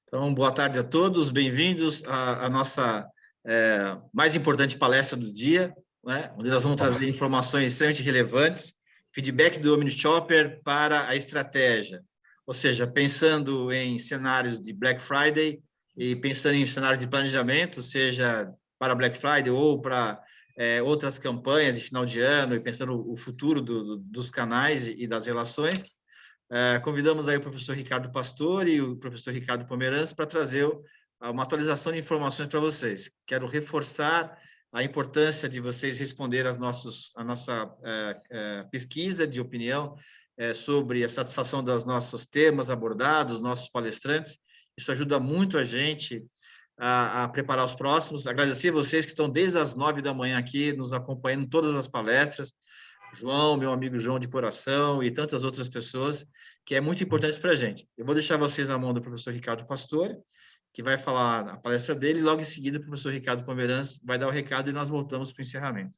Então, boa tarde a todos, bem-vindos à nossa mais importante palestra do dia, né? Onde nós vamos trazer informações extremamente relevantes, feedback do OmniShopper para a estratégia, ou seja, pensando em cenários de Black Friday e pensando em cenários de planejamento, seja para Black Friday ou para outras campanhas de final de ano, e pensando o futuro dos canais e das relações. Convidamos aí o professor Ricardo Pastore e o professor Ricardo Pomeranz para trazer uma atualização de informações para vocês. Quero reforçar a importância de vocês responderem a nossa pesquisa de opinião sobre a satisfação dos nossos temas abordados, nossos palestrantes. Isso ajuda muito a gente a preparar os próximos. Agradecer a vocês que estão desde as 9 da manhã aqui, nos acompanhando em todas as palestras. João, meu amigo João de coração e tantas outras pessoas, que é muito importante para a gente. Eu vou deixar vocês na mão do professor Ricardo Pastore, que vai falar a palestra dele, e logo em seguida o professor Ricardo Pomeranz vai dar o recado e nós voltamos para o encerramento.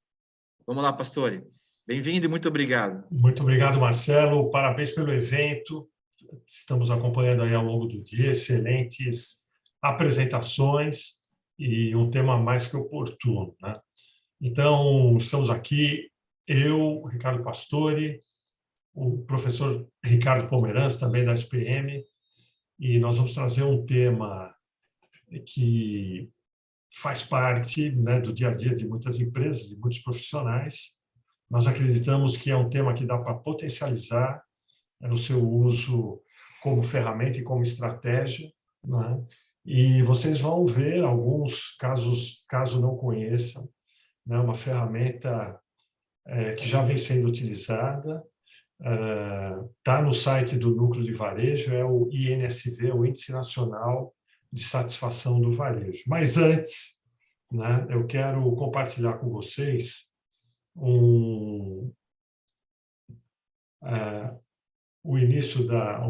Vamos lá, Pastore. Bem-vindo e muito obrigado. Muito obrigado, Marcelo. Parabéns pelo evento. Estamos acompanhando aí ao longo do dia excelentes apresentações e um tema mais que oportuno, né? Então, estamos aqui, eu, Ricardo Pastore, o professor Ricardo Pomeranz, também da SPM, e nós vamos trazer um tema que faz parte, né, do dia a dia de muitas empresas e muitos profissionais. Nós acreditamos que é um tema que dá para potencializar no seu uso como ferramenta e como estratégia, né? E vocês vão ver alguns casos, caso não conheçam, né, uma ferramenta que já vem sendo utilizada, está no site do Núcleo de Varejo, é o INSV, o Índice Nacional de Satisfação do Varejo. Mas antes, né, eu quero compartilhar com vocês o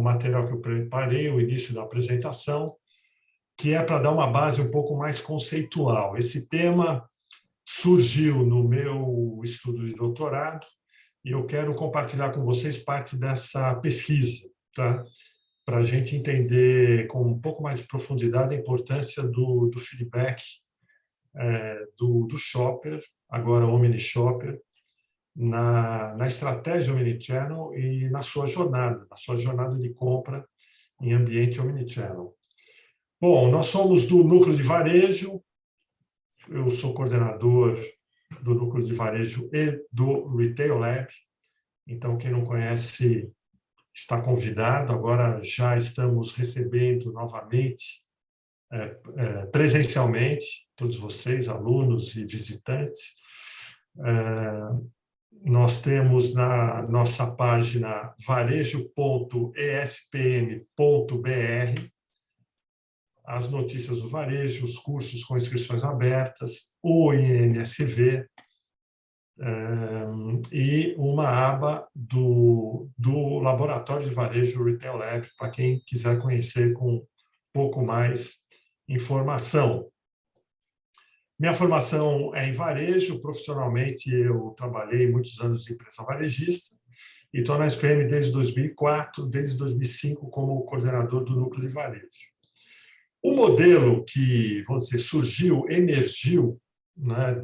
material que eu preparei, o início da apresentação, que é para dar uma base um pouco mais conceitual. Esse tema surgiu no meu estudo de doutorado e eu quero compartilhar com vocês parte dessa pesquisa, tá? Para a gente entender com um pouco mais de profundidade a importância do feedback do shopper, agora OmniShopper, na estratégia Omnichannel e na sua jornada de compra em ambiente Omnichannel. Bom, nós somos do Núcleo de Varejo, eu sou coordenador do Núcleo de Varejo e do Retail Lab, então quem não conhece está convidado. Agora já estamos recebendo novamente, presencialmente, todos vocês, alunos e visitantes. Nós temos na nossa página varejo.espm.br as notícias do varejo, os cursos com inscrições abertas, o INSV, e uma aba do Laboratório de Varejo Retail Lab, para quem quiser conhecer com um pouco mais informação. Minha formação é em varejo, profissionalmente eu trabalhei muitos anos em empresa varejista e estou na SPM desde 2004, desde 2005 como coordenador do Núcleo de Varejo. O modelo que, vamos dizer, emergiu, né,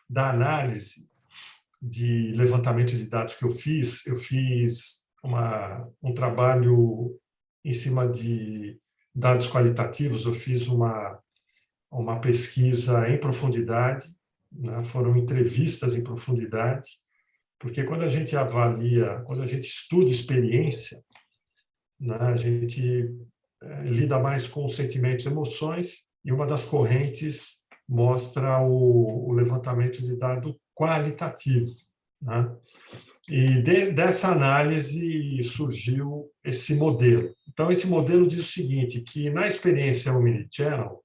da análise de levantamento de dados que eu fiz um trabalho em cima de dados qualitativos, eu fiz uma pesquisa em profundidade, né, foram entrevistas em profundidade, porque quando a gente avalia, quando a gente estuda experiência, né, a gente lida mais com sentimentos e emoções, e uma das correntes mostra o levantamento de dado qualitativo, né? E dessa análise surgiu esse modelo. Então, esse modelo diz o seguinte, que na experiência Omnichannel,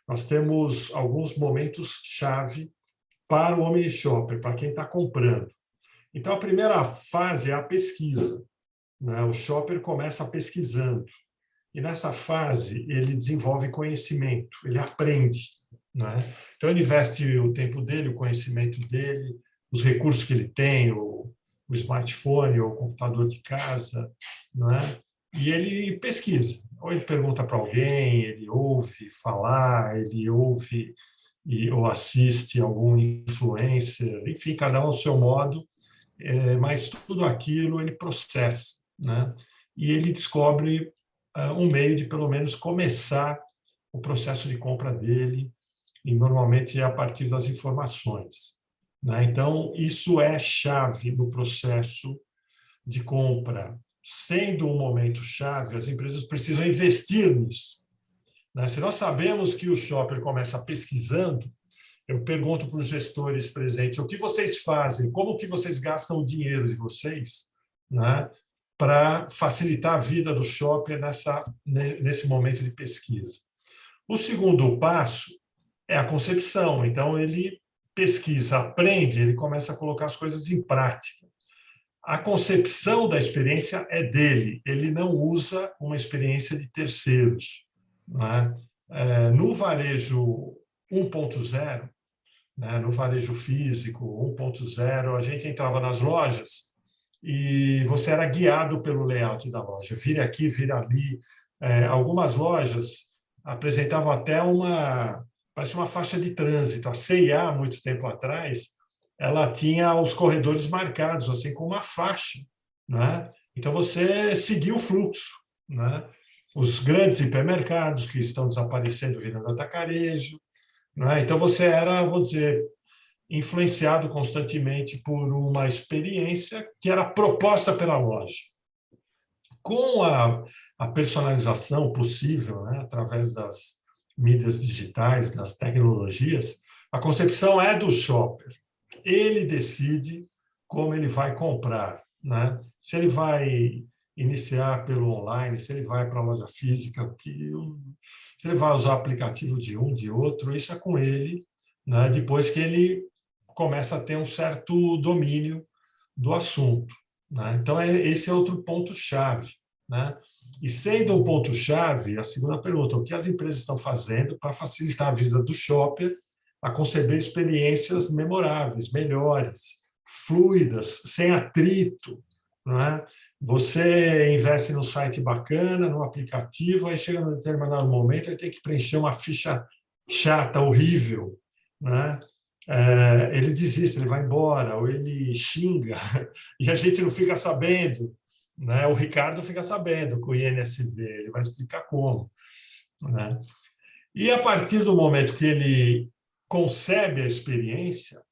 nós temos alguns momentos-chave para o OmniShopper, para quem está comprando. Então, a primeira fase é a pesquisa, né? O shopper começa pesquisando. E nessa fase, ele desenvolve conhecimento, ele aprende, né? Então, ele investe o tempo dele, o conhecimento dele, os recursos que ele tem, o smartphone, o computador de casa, né? e ele pesquisa. Ou ele pergunta para alguém, ele ouve falar, ele ouve ou assiste algum influencer, enfim, cada um ao seu modo, mas tudo aquilo ele processa, né? E ele descobre um meio de, pelo menos, começar o processo de compra dele, e normalmente é a partir das informações, né? Então, isso é chave no processo de compra. Sendo um momento chave, as empresas precisam investir nisso, né? Se nós sabemos que o shopper começa pesquisando, eu pergunto para os gestores presentes o que vocês fazem, como que vocês gastam o dinheiro de vocês, né, para facilitar a vida do shopper nesse momento de pesquisa. O segundo passo é a concepção. Então, ele pesquisa, aprende, ele começa a colocar as coisas em prática. A concepção da experiência é dele, ele não usa uma experiência de terceiros, né? No varejo 1.0, né, no varejo físico 1.0, a gente entrava nas lojas e você era guiado pelo layout da loja. Vire aqui, vire ali. Algumas lojas apresentavam até parece uma faixa de trânsito. A C&A, muito tempo atrás, ela tinha os corredores marcados, assim, com uma faixa, né? Então, você seguia o fluxo, né? Os grandes hipermercados que estão desaparecendo virando atacarejo, né? Então, você era, vamos dizer, influenciado constantemente por uma experiência que era proposta pela loja. Com a personalização possível, né, através das mídias digitais, das tecnologias, a concepção é do shopper. Ele decide como ele vai comprar, né? Se ele vai iniciar pelo online, se ele vai para a loja física, se ele vai usar o aplicativo de um, de outro, isso é com ele, né? Depois que ele começa a ter um certo domínio do assunto, né? Então, esse é outro ponto-chave, né? E sendo um ponto-chave, a segunda pergunta, o que as empresas estão fazendo para facilitar a vida do shopper a conceber experiências memoráveis, melhores, fluidas, sem atrito, não é? Você investe num site bacana, num aplicativo, aí chega num determinado momento ele tem que preencher uma ficha chata, horrível, né? Ele desiste, ele vai embora, ou ele xinga, e a gente não fica sabendo, né? O Ricardo fica sabendo com o INSV, ele vai explicar como, né? E a partir do momento que ele concebe a experiência,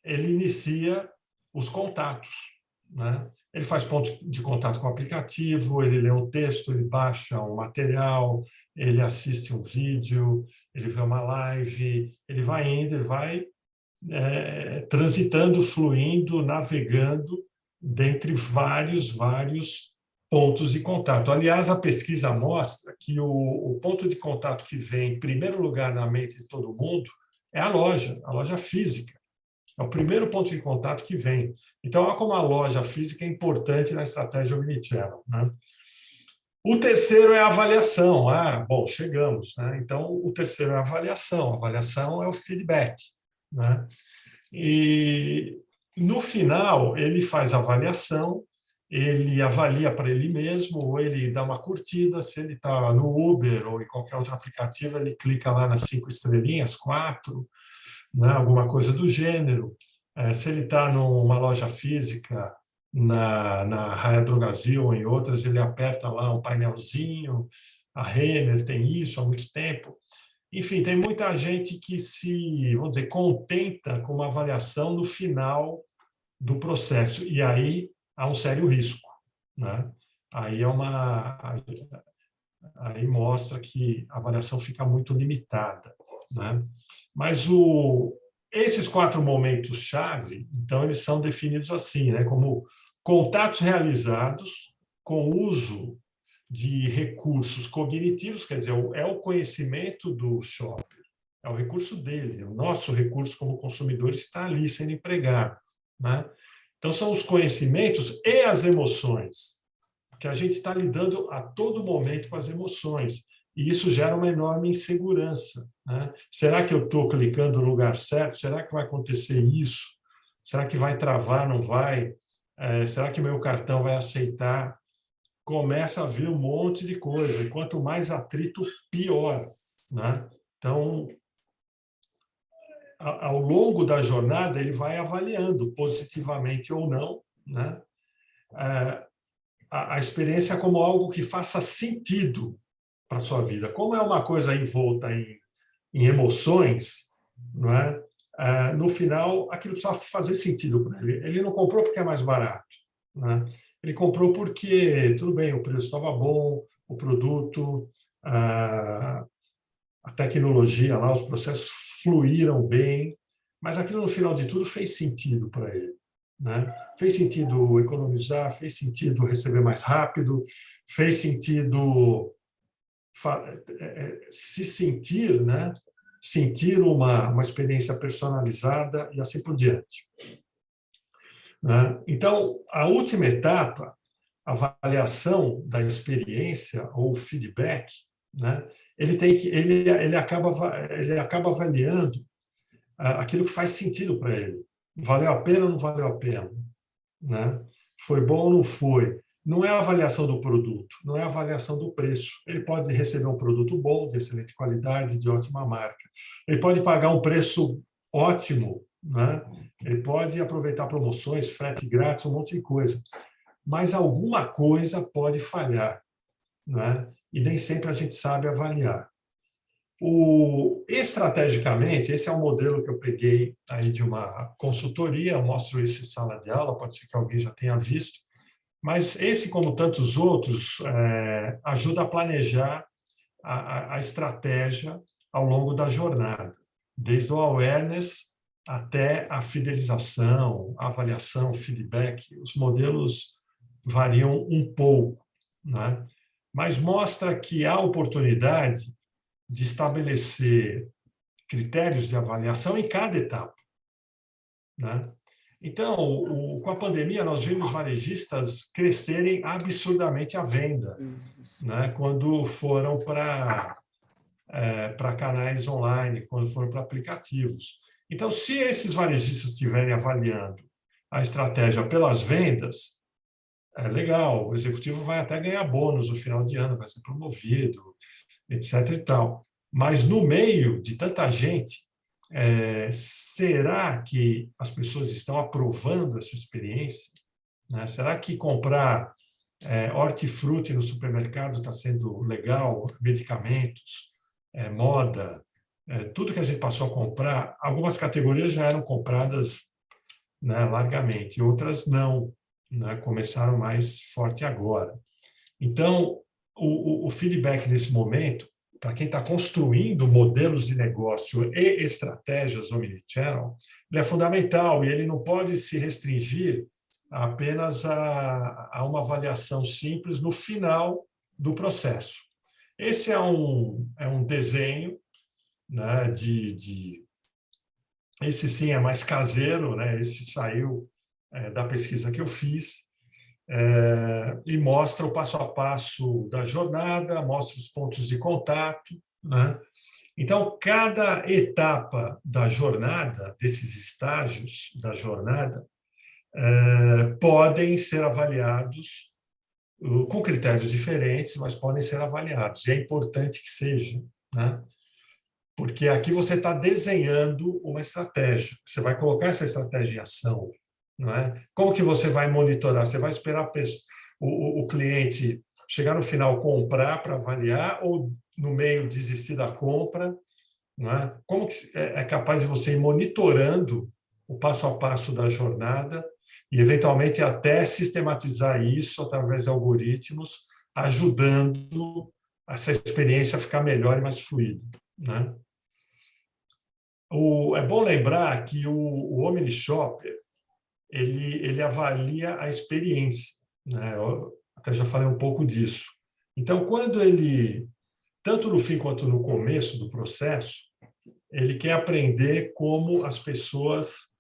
ele inicia os contatos, né? Ele faz ponto de contato com o aplicativo, ele lê um texto, ele baixa um material, ele assiste um vídeo, ele vê uma live, ele vai indo, ele vai transitando, fluindo, navegando dentre vários pontos de contato. Aliás, a pesquisa mostra que o ponto de contato que vem em primeiro lugar na mente de todo mundo é a loja física. É o primeiro ponto de contato que vem. Então, olha como a loja física é importante na estratégia omnichannel, né? O terceiro é a avaliação. Bom, chegamos, né? Então, o terceiro é a avaliação. A avaliação é o feedback, né? E, no final, ele faz a avaliação, ele avalia para ele mesmo, ou ele dá uma curtida. Se ele está no Uber ou em qualquer outro aplicativo, ele clica lá nas 5 estrelinhas, 4, né, alguma coisa do gênero. Se ele está numa loja física, na Raia Drogasil ou em outras, ele aperta lá um painelzinho. A Renner tem isso há muito tempo. Enfim, tem muita gente que vamos dizer, contenta com uma avaliação no final do processo. E aí há um sério risco, né? Aí aí mostra que a avaliação fica muito limitada, né? Mas esses 4 momentos-chave, então, eles são definidos assim, né? Como contatos realizados com uso de recursos cognitivos, quer dizer, é o conhecimento do shopper, é o recurso dele, o nosso recurso como consumidor está ali sendo empregado, né? Então, são os conhecimentos e as emoções, porque a gente está lidando a todo momento com as emoções, e isso gera uma enorme insegurança, né? Será que eu estou clicando no lugar certo? Será que vai acontecer isso? Será que vai travar? Não vai? Será que meu cartão vai aceitar começa a vir um monte de coisa. E quanto mais atrito, pior, né? Então, ao longo da jornada, ele vai avaliando positivamente ou não, né? A experiência como algo que faça sentido para a sua vida. Como é uma coisa envolta em emoções, não é? No final, aquilo precisa fazer sentido para ele. Ele não comprou porque é mais barato, né? Ele comprou porque, tudo bem, o preço estava bom, o produto, a tecnologia lá, os processos fluíram bem, mas aquilo, no final de tudo, fez sentido para ele, né? Fez sentido economizar, fez sentido receber mais rápido, fez sentido se sentir, né? Sentir uma experiência personalizada e assim por diante, né? Então, a última etapa, a avaliação da experiência ou feedback, né? Ele acaba avaliando aquilo que faz sentido para ele. Valeu a pena ou não valeu a pena, né? Foi bom ou não foi? Não é a avaliação do produto, não é a avaliação do preço. Ele pode receber um produto bom, de excelente qualidade, de ótima marca. Ele pode pagar um preço ótimo, né? Ele pode aproveitar promoções, frete grátis, um monte de coisa. Mas alguma coisa pode falhar, né? E nem sempre a gente sabe avaliar. Estrategicamente, esse é um modelo que eu peguei aí de uma consultoria, eu mostro isso em sala de aula, pode ser que alguém já tenha visto, mas esse, como tantos outros, ajuda a planejar a estratégia ao longo da jornada, desde o awareness até a fidelização, a avaliação, feedback. Os modelos variam um pouco, né? Mas mostra que há oportunidade de estabelecer critérios de avaliação em cada etapa, né? Então, com a pandemia, nós vimos varejistas crescerem absurdamente a venda, né? Quando foram para canais online, quando foram para aplicativos. Então, se esses varejistas estiverem avaliando a estratégia pelas vendas, é legal, o executivo vai até ganhar bônus no final de ano, vai ser promovido, etc. e tal. Mas no meio de tanta gente, será que as pessoas estão aprovando essa experiência, né? Será que comprar hortifruti no supermercado está sendo legal? Medicamentos, moda, tudo que a gente passou a comprar, algumas categorias já eram compradas, né, largamente, outras não, né, começaram mais forte agora. Então, o feedback nesse momento, para quem está construindo modelos de negócio e estratégias omnichannel, ele é fundamental e ele não pode se restringir apenas a uma avaliação simples no final do processo. Esse é um desenho, né, esse sim é mais caseiro, né, esse saiu da pesquisa que eu fiz, e mostra o passo a passo da jornada, mostra os pontos de contato, né? Então, cada etapa da jornada, desses estágios da jornada, podem ser avaliados com critérios diferentes, mas podem ser avaliados. E é importante que seja, né? Porque aqui você está desenhando uma estratégia. Você vai colocar essa estratégia em ação, não é? Como que você vai monitorar? Você vai esperar o cliente chegar no final, comprar para avaliar, ou no meio desistir da compra, não é? Como que é capaz de você ir monitorando o passo a passo da jornada e, eventualmente, até sistematizar isso através de algoritmos, ajudando essa experiência a ficar melhor e mais fluida, né? É bom lembrar que o OmniShopper ele avalia a experiência, né? Eu até já falei um pouco disso. Então, quando ele, tanto no fim quanto no começo do processo, ele quer aprender como as pessoas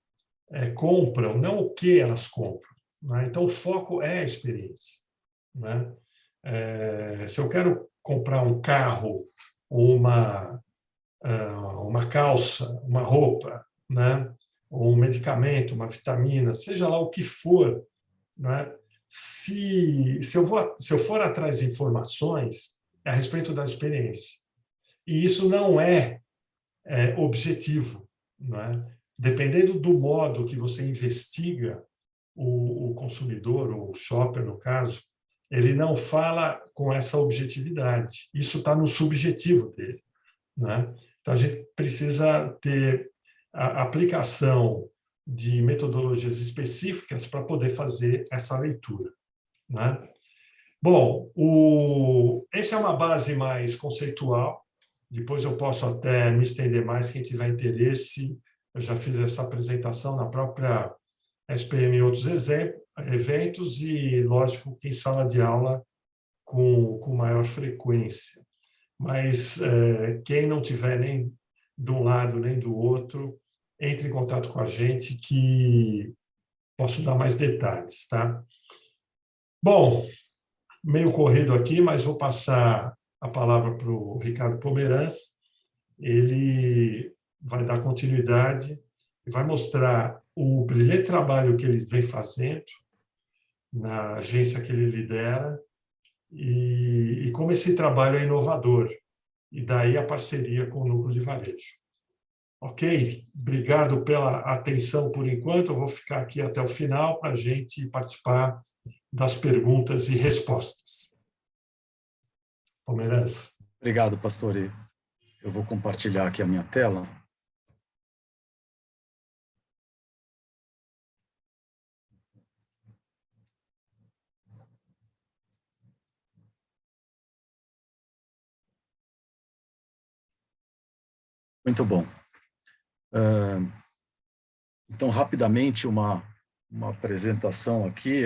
compram, não o que elas compram, né? Então, o foco é a experiência, né? Se eu quero comprar um carro, uma calça, uma roupa, né? Um medicamento, uma vitamina, seja lá o que for, né? Se eu for atrás de informações, é a respeito da experiência. E isso não é objetivo, não é? Dependendo do modo que você investiga o consumidor, ou o shopper, no caso, ele não fala com essa objetividade. Isso está no subjetivo dele, né? Então, a gente precisa ter a aplicação de metodologias específicas para poder fazer essa leitura, né? Bom, essa é uma base mais conceitual. Depois eu posso até me estender mais, quem tiver interesse. Eu já fiz essa apresentação na própria SPM em outros eventos e, lógico, em sala de aula com maior frequência. Mas quem não tiver nem de um lado nem do outro, entre em contato com a gente que posso dar mais detalhes, tá? Bom, meio corrido aqui, mas vou passar a palavra para o Ricardo Pomeranz. Ele vai dar continuidade e vai mostrar o brilhante trabalho que ele vem fazendo na agência que ele lidera e como esse trabalho é inovador. E daí a parceria com o Núcleo de Varejo. Ok? Obrigado pela atenção por enquanto. Eu vou ficar aqui até o final para a gente participar das perguntas e respostas. Pomeranz. Obrigado, pastor. Eu vou compartilhar aqui a minha tela. Muito bom. Então, rapidamente, uma apresentação aqui.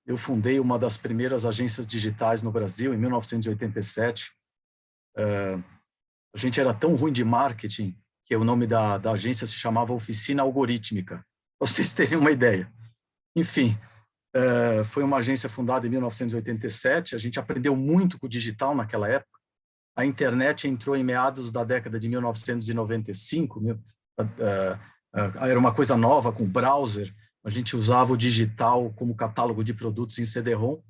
Eu fundei uma das primeiras agências digitais no Brasil, em 1987. A gente era tão ruim de marketing que o nome da agência se chamava Oficina Algorítmica, para vocês terem uma ideia. Enfim, foi uma agência fundada em 1987, a gente aprendeu muito com o digital naquela época. A internet entrou em meados da década de 1995, era uma coisa nova com o browser, a gente usava o digital como catálogo de produtos em CD-ROM.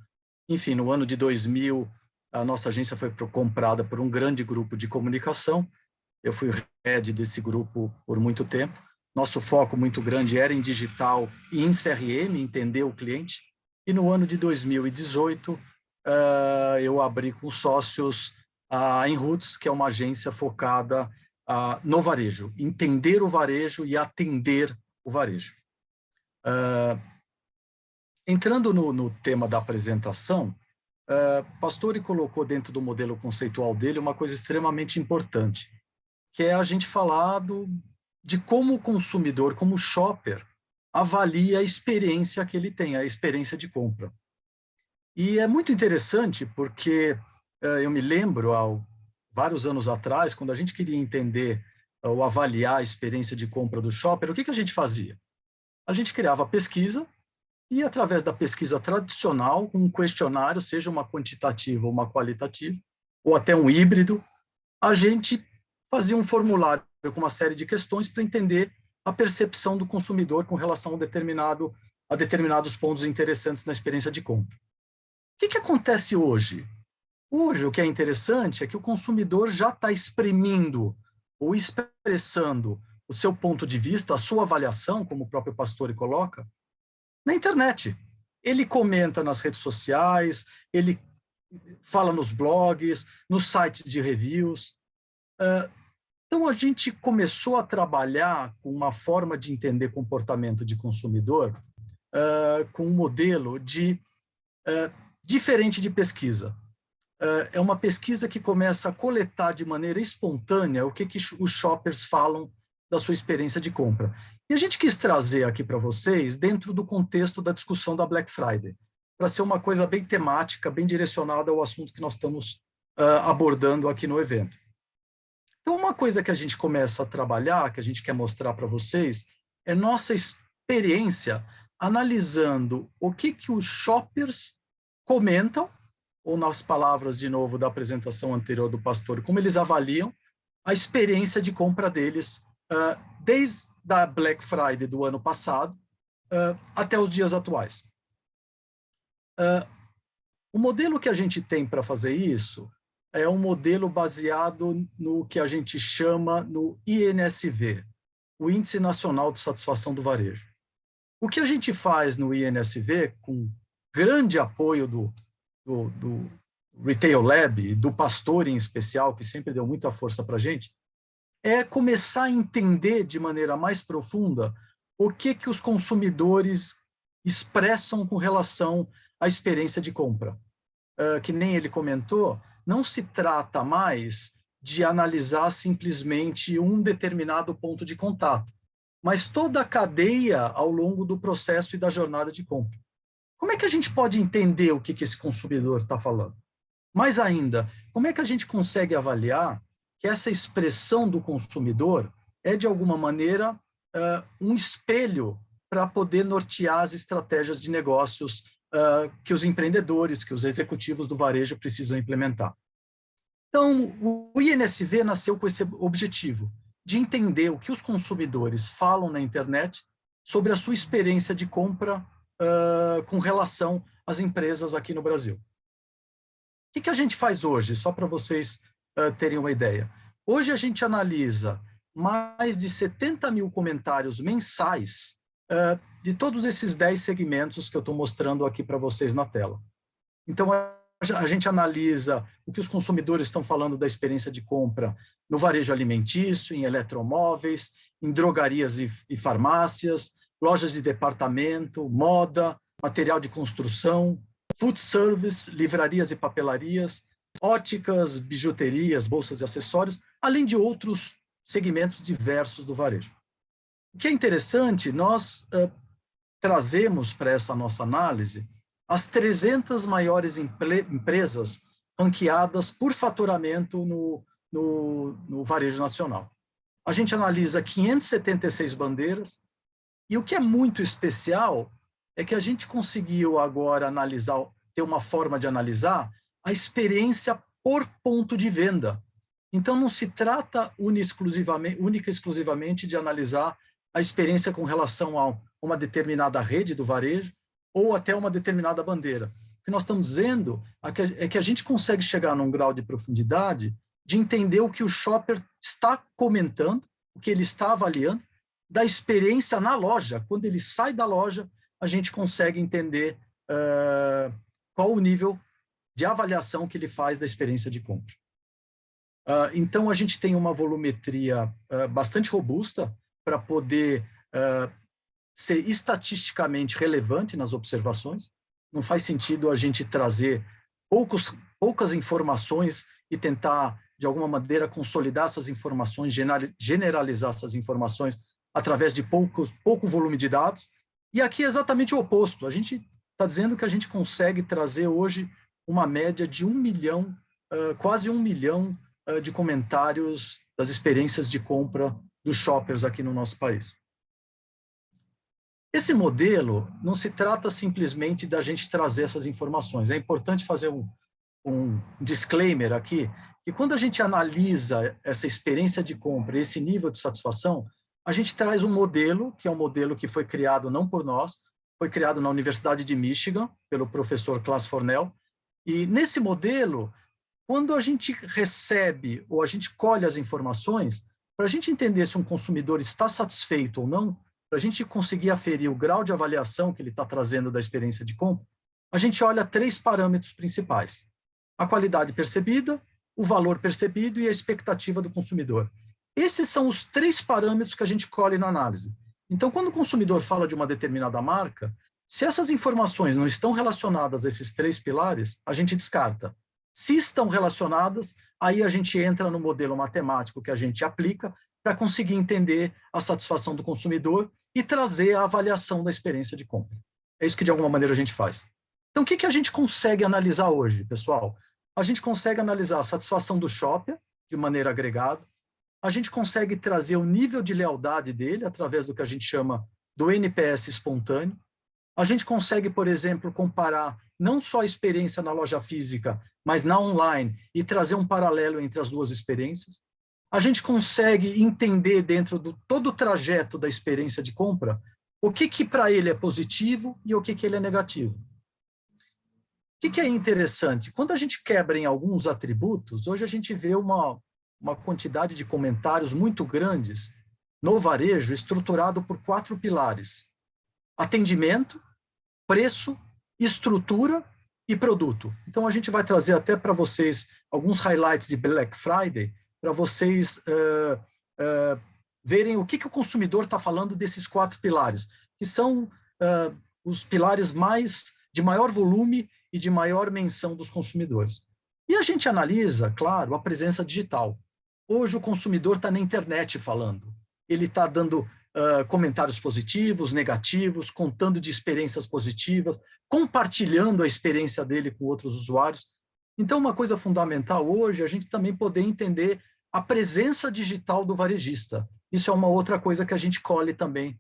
Enfim, no ano de 2000, a nossa agência foi comprada por um grande grupo de comunicação. Eu fui head desse grupo por muito tempo. Nosso foco muito grande era em digital e em CRM, entender o cliente. E no ano de 2018, eu abri com sócios a Enroots, que é uma agência focada no varejo, entender o varejo e atender o varejo. Entrando no tema da apresentação, Pastore colocou dentro do modelo conceitual dele uma coisa extremamente importante, que é a gente falar de como o consumidor, como o shopper, avalia a experiência que ele tem, a experiência de compra. E é muito interessante porque eu me lembro, há vários anos atrás, quando a gente queria entender ou avaliar a experiência de compra do shopper, o que a gente fazia? A gente criava pesquisa e, através da pesquisa tradicional, um questionário, seja uma quantitativa ou uma qualitativa, ou até um híbrido, a gente fazia um formulário com uma série de questões para entender a percepção do consumidor com relação a determinados pontos interessantes na experiência de compra. O que acontece hoje? Hoje, o que é interessante é que o consumidor já está exprimindo ou expressando o seu ponto de vista, a sua avaliação, como o próprio Pastore coloca, na internet. Ele comenta nas redes sociais, ele fala nos blogs, nos sites de reviews. Então, a gente começou a trabalhar com uma forma de entender comportamento de consumidor com um modelo diferente de pesquisa. É uma pesquisa que começa a coletar de maneira espontânea o que os shoppers falam da sua experiência de compra. E a gente quis trazer aqui para vocês dentro do contexto da discussão da Black Friday, para ser uma coisa bem temática, bem direcionada ao assunto que nós estamos abordando aqui no evento. Então, uma coisa que a gente começa a trabalhar, que a gente quer mostrar para vocês, é nossa experiência analisando o que os shoppers comentam, ou nas palavras, de novo, da apresentação anterior do pastor, como eles avaliam a experiência de compra deles desde a Black Friday do ano passado até os dias atuais. O modelo que a gente tem para fazer isso é um modelo baseado no que a gente chama no INSV, o Índice Nacional de Satisfação do Varejo. O que a gente faz no INSV, com grande apoio do Retail Lab e do Pastor em especial, que sempre deu muita força para a gente, é começar a entender de maneira mais profunda o que os consumidores expressam com relação à experiência de compra. Que nem ele comentou, não se trata mais de analisar simplesmente um determinado ponto de contato, mas toda a cadeia ao longo do processo e da jornada de compra. Como é que a gente pode entender o que esse consumidor está falando? Mais ainda, como é que a gente consegue avaliar que essa expressão do consumidor é, de alguma maneira, um espelho para poder nortear as estratégias de negócios que os empreendedores, que os executivos do varejo precisam implementar? Então, o INSV nasceu com esse objetivo, de entender o que os consumidores falam na internet sobre a sua experiência de compra com relação às empresas aqui no Brasil. O que a gente faz hoje, só para vocês terem uma ideia? Hoje a gente analisa mais de 70 mil comentários mensais de todos esses 10 segmentos que eu estou mostrando aqui para vocês na tela. Então, a gente analisa o que os consumidores estão falando da experiência de compra no varejo alimentício, em eletromóveis, em drogarias e farmácias, lojas de departamento, moda, material de construção, food service, livrarias e papelarias, óticas, bijuterias, bolsas e acessórios, além de outros segmentos diversos do varejo. O que é interessante, nós trazemos para essa nossa análise as 300 maiores empresas ranqueadas por faturamento no varejo nacional. A gente analisa 576 bandeiras, e o que é muito especial é que a gente conseguiu agora analisar, ter uma forma de analisar a experiência por ponto de venda. Então, não se trata única e exclusivamente de analisar a experiência com relação a uma determinada rede do varejo ou até uma determinada bandeira. O que nós estamos dizendo é que a gente consegue chegar num grau de profundidade de entender o que o shopper está comentando, o que ele está avaliando, da experiência na loja. Quando ele sai da loja, a gente consegue entender qual o nível de avaliação que ele faz da experiência de compra. Então, a gente tem uma volumetria bastante robusta para poder ser estatisticamente relevante nas observações. Não faz sentido a gente trazer poucas informações e tentar, de alguma maneira, consolidar essas informações, generalizar essas informações através de pouco volume de dados. E aqui é exatamente o oposto. A gente está dizendo que a gente consegue trazer hoje uma média de 1 milhão, quase 1 milhão de comentários das experiências de compra dos shoppers aqui no nosso país. Esse modelo não se trata simplesmente da gente trazer essas informações. É importante fazer um disclaimer aqui, que quando a gente analisa essa experiência de compra, esse nível de satisfação, a gente traz um modelo, que é um modelo que foi criado não por nós, foi criado na Universidade de Michigan, pelo professor Klaas Fornell, e nesse modelo, quando a gente recebe ou a gente colhe as informações, para a gente entender se um consumidor está satisfeito ou não, para a gente conseguir aferir o grau de avaliação que ele está trazendo da experiência de compra, a gente olha 3 parâmetros principais: a qualidade percebida, o valor percebido e a expectativa do consumidor. Esses são os 3 parâmetros que a gente colhe na análise. Então, quando o consumidor fala de uma determinada marca, se essas informações não estão relacionadas a esses 3 pilares, a gente descarta. Se estão relacionadas, aí a gente entra no modelo matemático que a gente aplica para conseguir entender a satisfação do consumidor e trazer a avaliação da experiência de compra. É isso que, de alguma maneira, a gente faz. Então, o que a gente consegue analisar hoje, pessoal? A gente consegue analisar a satisfação do shopper de maneira agregada, a gente consegue trazer o nível de lealdade dele através do que a gente chama do NPS espontâneo, a gente consegue, por exemplo, comparar não só a experiência na loja física, mas na online, e trazer um paralelo entre as duas experiências. A gente consegue entender dentro do todo o trajeto da experiência de compra o que para ele é positivo e o que ele é negativo. que é interessante? Quando a gente quebra em alguns atributos, hoje a gente vê uma quantidade de comentários muito grandes no varejo, estruturado por 4 pilares: atendimento, preço, estrutura e produto. Então, a gente vai trazer até para vocês alguns highlights de Black Friday, para vocês verem o que o consumidor está falando desses 4 pilares, que são os pilares de maior volume e de maior menção dos consumidores. E a gente analisa, claro, a presença digital. Hoje o consumidor está na internet falando. Ele está dando comentários positivos, negativos, contando de experiências positivas, compartilhando a experiência dele com outros usuários. Então, uma coisa fundamental hoje é a gente também poder entender a presença digital do varejista. Isso é uma outra coisa que a gente colhe também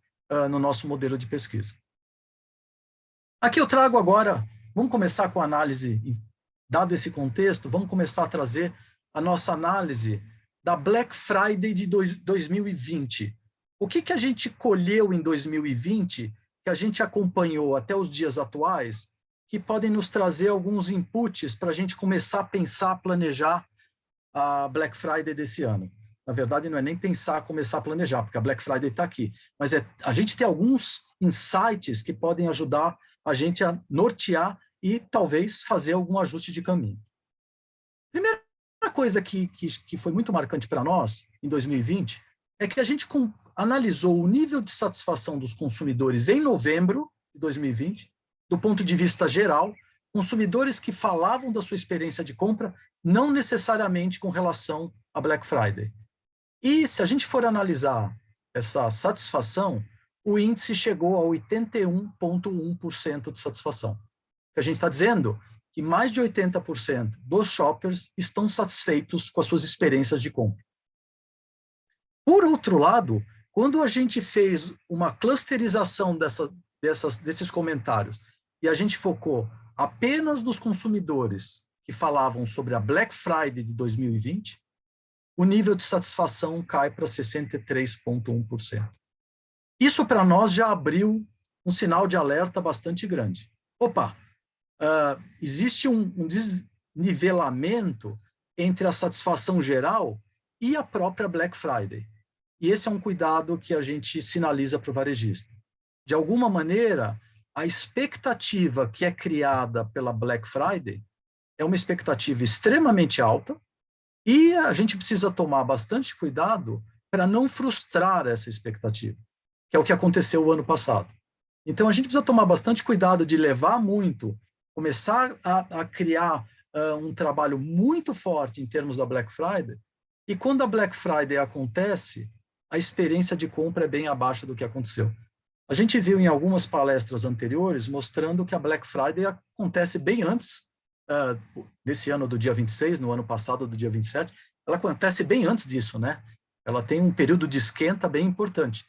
no nosso modelo de pesquisa. Aqui eu trago agora, vamos começar com a análise, dado esse contexto, vamos começar a trazer a nossa análise da Black Friday de 2020. O que a gente colheu em 2020, que a gente acompanhou até os dias atuais, que podem nos trazer alguns inputs para a gente começar a pensar, planejar a Black Friday desse ano. Na verdade, não é nem pensar, começar a planejar, porque a Black Friday está aqui, mas a gente tem alguns insights que podem ajudar a gente a nortear e talvez fazer algum ajuste de caminho. Primeira coisa que foi muito marcante para nós em 2020 é que a gente analisou o nível de satisfação dos consumidores em novembro de 2020, do ponto de vista geral, consumidores que falavam da sua experiência de compra, não necessariamente com relação à Black Friday. E se a gente for analisar essa satisfação, o índice chegou a 81,1% de satisfação. A gente está dizendo que mais de 80% dos shoppers estão satisfeitos com as suas experiências de compra. Por outro lado, quando a gente fez uma clusterização desses comentários e a gente focou apenas nos consumidores que falavam sobre a Black Friday de 2020, o nível de satisfação cai para 63,1%. Isso, para nós, já abriu um sinal de alerta bastante grande. Opa, existe um desnivelamento entre a satisfação geral e a própria Black Friday. E esse é um cuidado que a gente sinaliza para o varejista. De alguma maneira, a expectativa que é criada pela Black Friday é uma expectativa extremamente alta e a gente precisa tomar bastante cuidado para não frustrar essa expectativa, que é o que aconteceu o ano passado. Então, a gente precisa tomar bastante cuidado de levar muito, começar a criar um trabalho muito forte em termos da Black Friday, e quando a Black Friday acontece, a experiência de compra é bem abaixo do que aconteceu. A gente viu em algumas palestras anteriores mostrando que a Black Friday acontece bem antes, nesse ano do dia 26, no ano passado do dia 27, ela acontece bem antes disso, né? Ela tem um período de esquenta bem importante.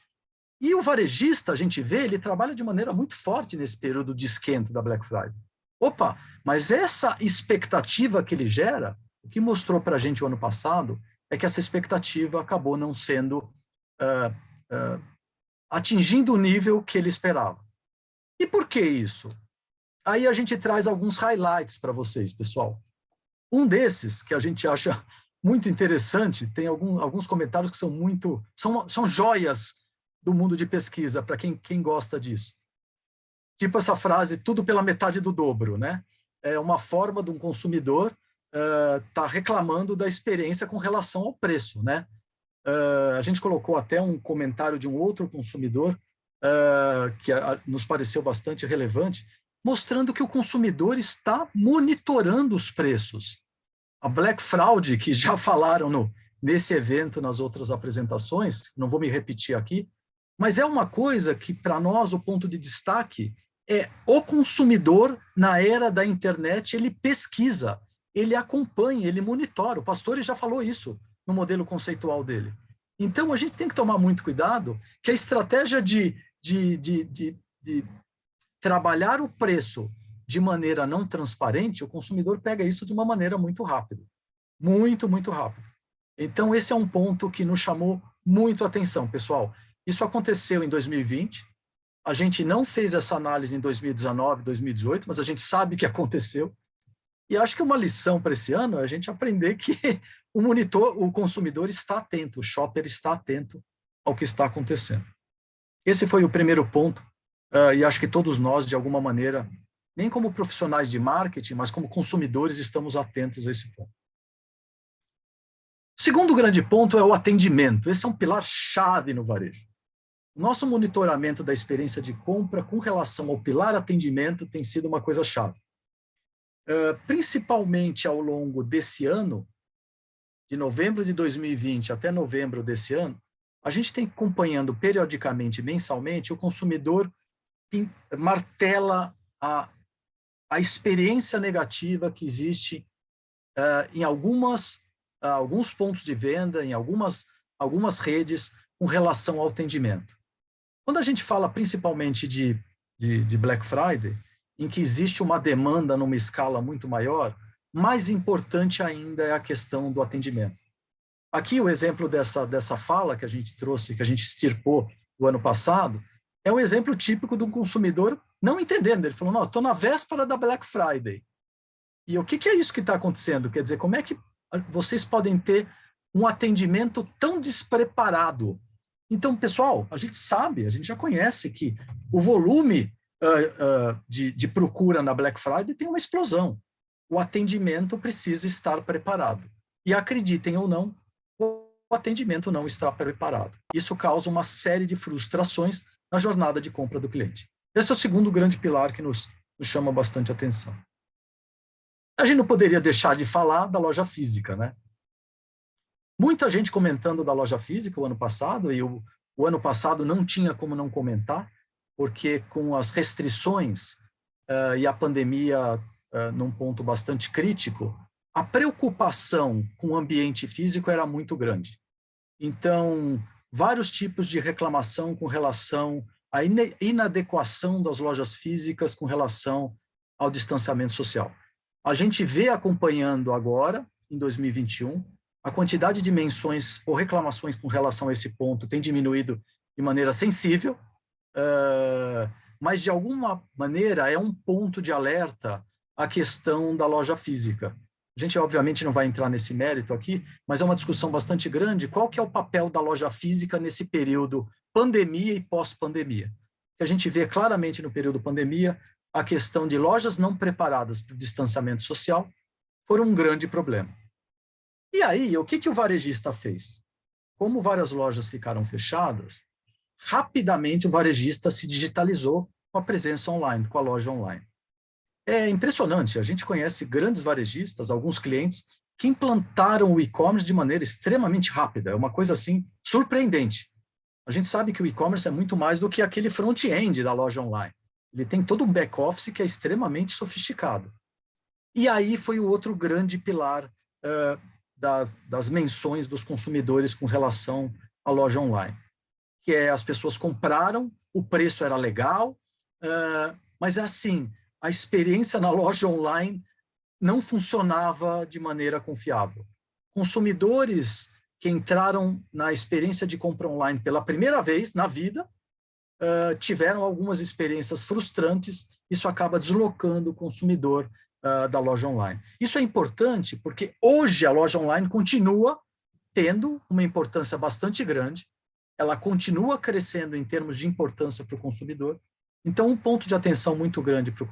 E o varejista, a gente vê, ele trabalha de maneira muito forte nesse período de esquenta da Black Friday. Opa, mas essa expectativa que ele gera, o que mostrou para a gente o ano passado, é que essa expectativa acabou não sendo atingindo o nível que ele esperava. E por que isso? Aí a gente traz alguns highlights para vocês, pessoal. Um desses, que a gente acha muito interessante, tem alguns comentários que são joias do mundo de pesquisa, para quem gosta disso. Tipo essa frase, tudo pela metade do dobro, né? É uma forma de um consumidor tá reclamando da experiência com relação ao preço, né? A gente colocou até um comentário de um outro consumidor que nos pareceu bastante relevante, mostrando que o consumidor está monitorando os preços. A Black Fraud, que já falaram nesse evento, nas outras apresentações, não vou me repetir aqui, mas é uma coisa que, para nós, o ponto de destaque é o consumidor, na era da internet, ele pesquisa, ele acompanha, ele monitora. O Pastore já falou isso no modelo conceitual dele. Então, a gente tem que tomar muito cuidado que a estratégia de trabalhar o preço de maneira não transparente, o consumidor pega isso de uma maneira muito rápida. Muito, muito rápido. Então, esse é um ponto que nos chamou muito a atenção, pessoal. Isso aconteceu em 2020, a gente não fez essa análise em 2019, 2018, mas a gente sabe que aconteceu. E acho que uma lição para esse ano é a gente aprender que o consumidor está atento, o shopper está atento ao que está acontecendo. Esse foi o primeiro ponto, e acho que todos nós, de alguma maneira, nem como profissionais de marketing, mas como consumidores, estamos atentos a esse ponto. O segundo grande ponto é o atendimento. Esse é um pilar-chave no varejo. O nosso monitoramento da experiência de compra com relação ao pilar atendimento tem sido uma coisa chave. Principalmente ao longo desse ano, de novembro de 2020 até novembro desse ano, a gente tem acompanhando periodicamente, mensalmente, o consumidor martela a experiência negativa que existe em alguns pontos de venda, em algumas redes, com relação ao atendimento. Quando a gente fala principalmente de Black Friday, em que existe uma demanda numa escala muito maior, mais importante ainda é a questão do atendimento. Aqui o exemplo dessa fala que a gente trouxe, que a gente extirpou do ano passado, é um exemplo típico de um consumidor não entendendo. Ele falou, não, estou na véspera da Black Friday. E o que é isso que está acontecendo? Quer dizer, como é que vocês podem ter um atendimento tão despreparado? Então, pessoal, a gente sabe, a gente já conhece que o volume de procura na Black Friday tem uma explosão. O atendimento precisa estar preparado. E acreditem ou não, o atendimento não está preparado. Isso causa uma série de frustrações na jornada de compra do cliente. Esse é o segundo grande pilar que nos chama bastante atenção. A gente não poderia deixar de falar da loja física, né? Muita gente comentando da loja física o ano passado, e o ano passado não tinha como não comentar, porque com as restrições e a pandemia num ponto bastante crítico, a preocupação com o ambiente físico era muito grande. Então, vários tipos de reclamação com relação à inadequação das lojas físicas com relação ao distanciamento social. A gente vê acompanhando agora, em 2021, a quantidade de menções ou reclamações com relação a esse ponto tem diminuído de maneira sensível, mas de alguma maneira é um ponto de alerta a questão da loja física. A gente, obviamente, não vai entrar nesse mérito aqui, mas é uma discussão bastante grande. Qual que é o papel da loja física nesse período pandemia e pós-pandemia? A gente vê claramente no período pandemia a questão de lojas não preparadas para o distanciamento social foram um grande problema. E aí, o que o varejista fez? Como várias lojas ficaram fechadas, rapidamente o varejista se digitalizou com a presença online, com a loja online. É impressionante, a gente conhece grandes varejistas, alguns clientes, que implantaram o e-commerce de maneira extremamente rápida, é uma coisa assim surpreendente. A gente sabe que o e-commerce é muito mais do que aquele front-end da loja online. Ele tem todo um back-office que é extremamente sofisticado. E aí foi o outro grande pilar das menções dos consumidores com relação à loja online, que é as pessoas compraram, o preço era legal, mas assim, a experiência na loja online não funcionava de maneira confiável. Consumidores que entraram na experiência de compra online pela primeira vez na vida tiveram algumas experiências frustrantes, isso acaba deslocando o consumidor da loja online. Isso é importante porque hoje a loja online continua tendo uma importância bastante grande, ela continua crescendo em termos de importância para o consumidor. Então, um ponto de atenção muito grande para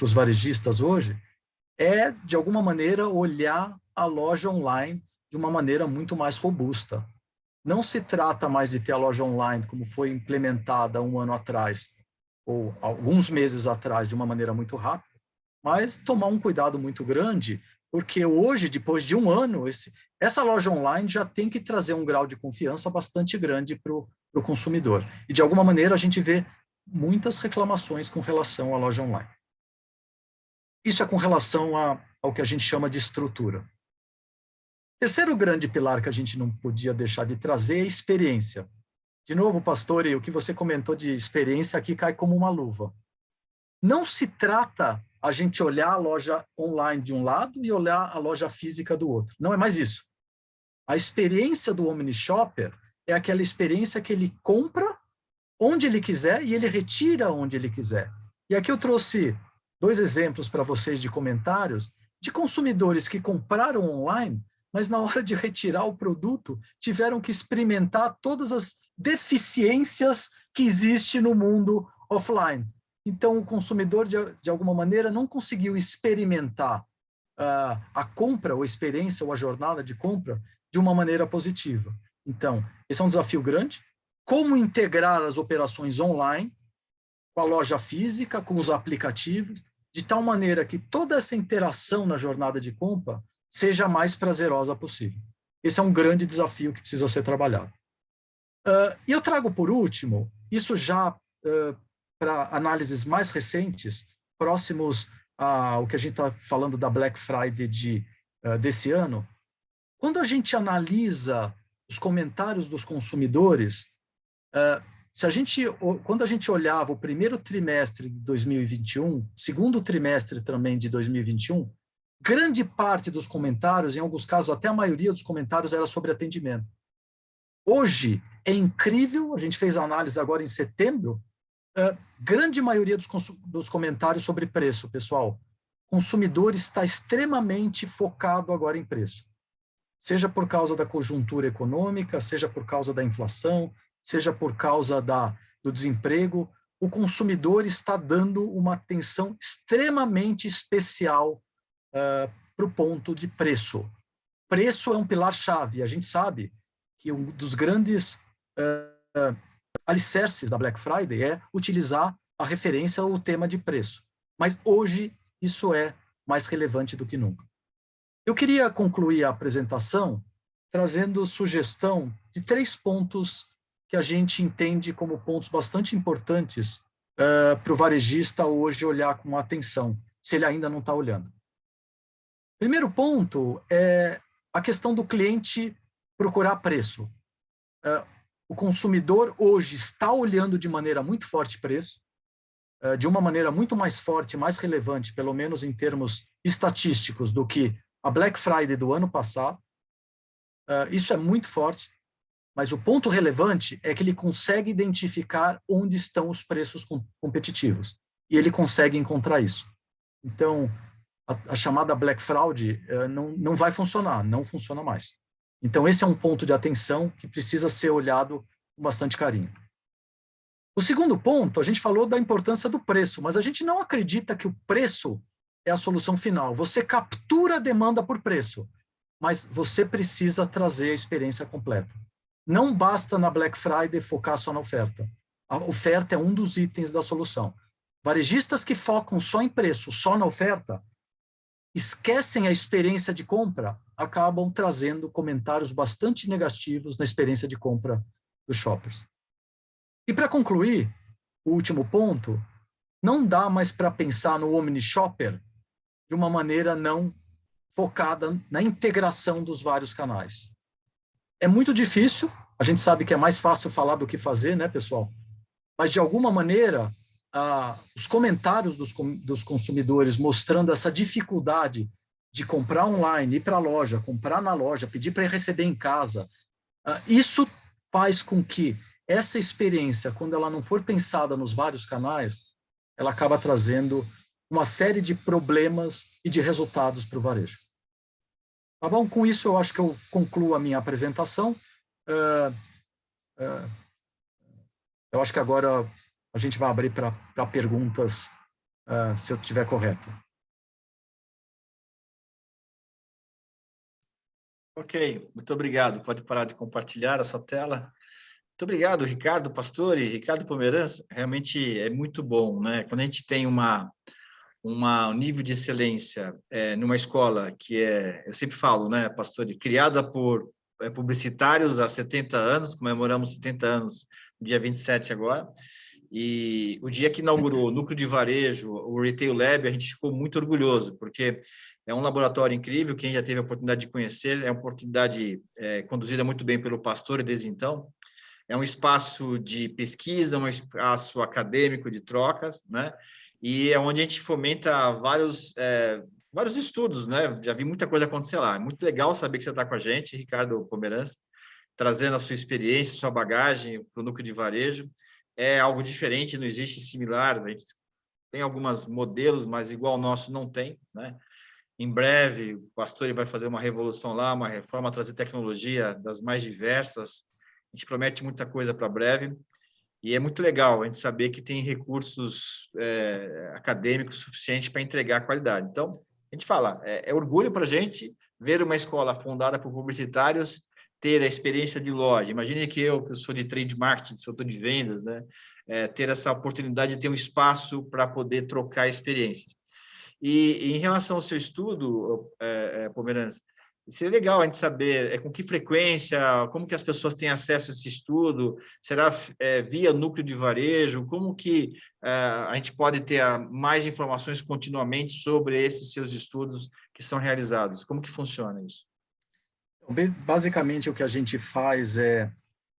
os varejistas hoje é, de alguma maneira, olhar a loja online de uma maneira muito mais robusta. Não se trata mais de ter a loja online como foi implementada um ano atrás, ou alguns meses atrás, de uma maneira muito rápida, mas tomar um cuidado muito grande, porque hoje, depois de um ano, essa loja online já tem que trazer um grau de confiança bastante grande para o consumidor. E, de alguma maneira, a gente vê muitas reclamações com relação à loja online. Isso é com relação ao que a gente chama de estrutura. Terceiro grande pilar que a gente não podia deixar de trazer é a experiência. De novo, pastor, e o que você comentou de experiência aqui cai como uma luva. Não se trata a gente olhar a loja online de um lado e olhar a loja física do outro. Não é mais isso. A experiência do omni-shopper é aquela experiência que ele compra onde ele quiser e ele retira onde ele quiser. E aqui eu trouxe 2 exemplos para vocês de comentários de consumidores que compraram online, mas na hora de retirar o produto, tiveram que experimentar todas as deficiências que existem no mundo offline. Então, o consumidor, de alguma maneira, não conseguiu experimentar a compra, ou a experiência, ou a jornada de compra, de uma maneira positiva. Então, esse é um desafio grande. Como integrar as operações online com a loja física, com os aplicativos, de tal maneira que toda essa interação na jornada de compra seja a mais prazerosa possível. Esse é um grande desafio que precisa ser trabalhado. E eu trago, por último, isso já para análises mais recentes, próximos ao que a gente está falando da Black Friday desse ano. Quando a gente analisa os comentários dos consumidores, quando a gente olhava o primeiro trimestre de 2021, segundo trimestre também de 2021, grande parte dos comentários, em alguns casos até a maioria dos comentários, era sobre atendimento. Hoje, é incrível, a gente fez a análise agora em setembro, grande maioria dos comentários sobre preço, pessoal. O consumidor está extremamente focado agora em preço. Seja por causa da conjuntura econômica, seja por causa da inflação, seja por causa do desemprego, o consumidor está dando uma atenção extremamente especial para o ponto de preço. Preço é um pilar-chave. A gente sabe que um dos grandes alicerces da Black Friday é utilizar a referência ao tema de preço. Mas hoje isso é mais relevante do que nunca. Eu queria concluir a apresentação trazendo sugestão de 3 pontos que a gente entende como pontos bastante importantes para o varejista hoje olhar com atenção, se ele ainda não está olhando. Primeiro ponto é a questão do cliente procurar preço. O consumidor hoje está olhando de maneira muito forte preço, de uma maneira muito mais forte, mais relevante, pelo menos em termos estatísticos, do que a Black Friday do ano passado. Isso é muito forte, mas o ponto relevante é que ele consegue identificar onde estão os preços competitivos, e ele consegue encontrar isso. Então, a chamada Black Fraud não vai funcionar, não funciona mais. Então, esse é um ponto de atenção que precisa ser olhado com bastante carinho. O segundo ponto, a gente falou da importância do preço, mas a gente não acredita que o preço é a solução final. Você captura a demanda por preço, mas você precisa trazer a experiência completa. Não basta na Black Friday focar só na oferta. A oferta é um dos itens da solução. Varejistas que focam só em preço, só na oferta, esquecem a experiência de compra, acabam trazendo comentários bastante negativos na experiência de compra dos shoppers. E para concluir, o último ponto, não dá mais para pensar no omni-shopper de uma maneira não focada na integração dos vários canais. É muito difícil, a gente sabe que é mais fácil falar do que fazer, né, pessoal? Mas, de alguma maneira, os comentários dos consumidores mostrando essa dificuldade de comprar online, ir para a loja, comprar na loja, pedir para receber em casa, isso faz com que essa experiência, quando ela não for pensada nos vários canais, ela acaba trazendo uma série de problemas e de resultados para o varejo. Tá bom? Com isso, eu acho que eu concluo a minha apresentação. Eu acho que agora a gente vai abrir para perguntas, se eu estiver correto. Ok, muito obrigado. Pode parar de compartilhar a sua tela. Muito obrigado, Ricardo Pastore, Ricardo Pomeranz. Realmente é muito bom, né? Quando a gente tem um nível de excelência numa escola que eu sempre falo, né, Pastore, criada por publicitários há 70 anos, comemoramos 70 anos no dia 27 agora, e o dia que inaugurou o núcleo de varejo, o Retail Lab, a gente ficou muito orgulhoso, porque é um laboratório incrível, quem já teve a oportunidade de conhecer, é uma oportunidade conduzida muito bem pelo Pastore desde então. É um espaço de pesquisa, um espaço acadêmico de trocas, né? E é onde a gente fomenta vários estudos, né? Já vi muita coisa acontecer lá. É muito legal saber que você está com a gente, Ricardo Pomeranz, trazendo a sua experiência, sua bagagem para o núcleo de varejo. É algo diferente, não existe similar. A gente tem alguns modelos, mas igual ao nosso não tem, né? Em breve, o Pastor vai fazer uma revolução lá, uma reforma, trazer tecnologia das mais diversas. A gente promete muita coisa para breve. E é muito legal a gente saber que tem recursos acadêmicos suficientes para entregar qualidade. Então, a gente fala, é orgulho para a gente ver uma escola fundada por publicitários ter a experiência de loja. Imagine que eu sou de trade marketing, sou de vendas, né? Ter essa oportunidade de ter um espaço para poder trocar experiências. E em relação ao seu estudo, Pomeranz, seria legal a gente saber com que frequência, como que as pessoas têm acesso a esse estudo, será via núcleo de varejo, como que a gente pode ter mais informações continuamente sobre esses seus estudos que são realizados, como que funciona isso? Basicamente, o que a gente faz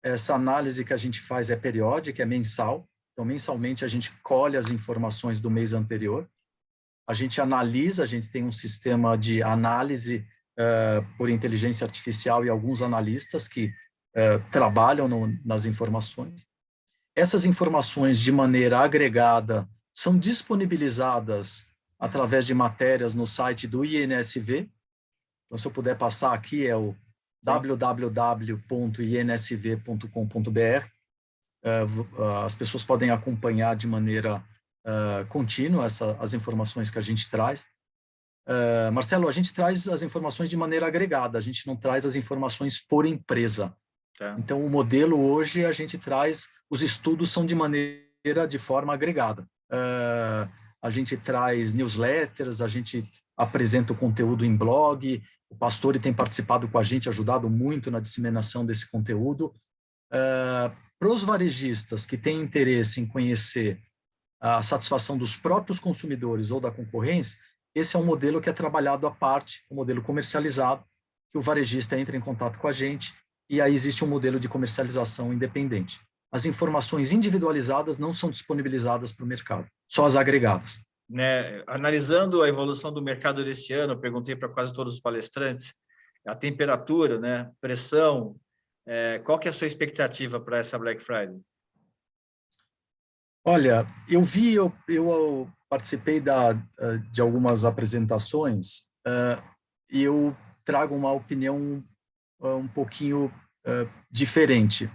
essa análise que a gente faz é periódica, é mensal. Então, mensalmente, a gente colhe as informações do mês anterior, a gente analisa, a gente tem um sistema de análise por inteligência artificial e alguns analistas que trabalham nas informações. Essas informações, de maneira agregada, são disponibilizadas através de matérias no site do INSV. Então, se eu puder passar aqui, é o www.insv.com.br. As pessoas podem acompanhar de maneira contínua as informações que a gente traz. Marcelo, a gente traz as informações de maneira agregada, a gente não traz as informações por empresa. Tá. Então, o modelo hoje, a gente traz, os estudos são de forma agregada. A gente traz newsletters, a gente apresenta o conteúdo em blog, o Pastore tem participado com a gente, ajudado muito na disseminação desse conteúdo. Para os varejistas que têm interesse em conhecer a satisfação dos próprios consumidores ou da concorrência, esse é um modelo que é trabalhado à parte, um modelo comercializado, que o varejista entra em contato com a gente, e aí existe um modelo de comercialização independente. As informações individualizadas não são disponibilizadas para o mercado, só as agregadas. Né? Analisando a evolução do mercado desse ano, eu perguntei para quase todos os palestrantes, a temperatura, né, pressão, qual que é a sua expectativa para essa Black Friday? Olha, eu participei de algumas apresentações e eu trago uma opinião um pouquinho diferente,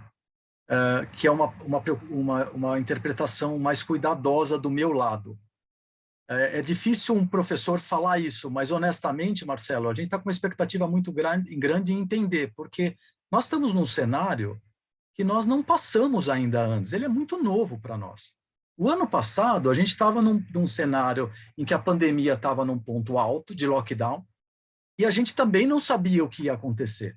que é uma interpretação mais cuidadosa do meu lado. É difícil um professor falar isso, mas honestamente, Marcelo, a gente está com uma expectativa muito grande em entender, porque nós estamos num cenário que nós não passamos ainda antes, ele é muito novo para nós. O ano passado, a gente estava num cenário em que a pandemia estava num ponto alto de lockdown e a gente também não sabia o que ia acontecer.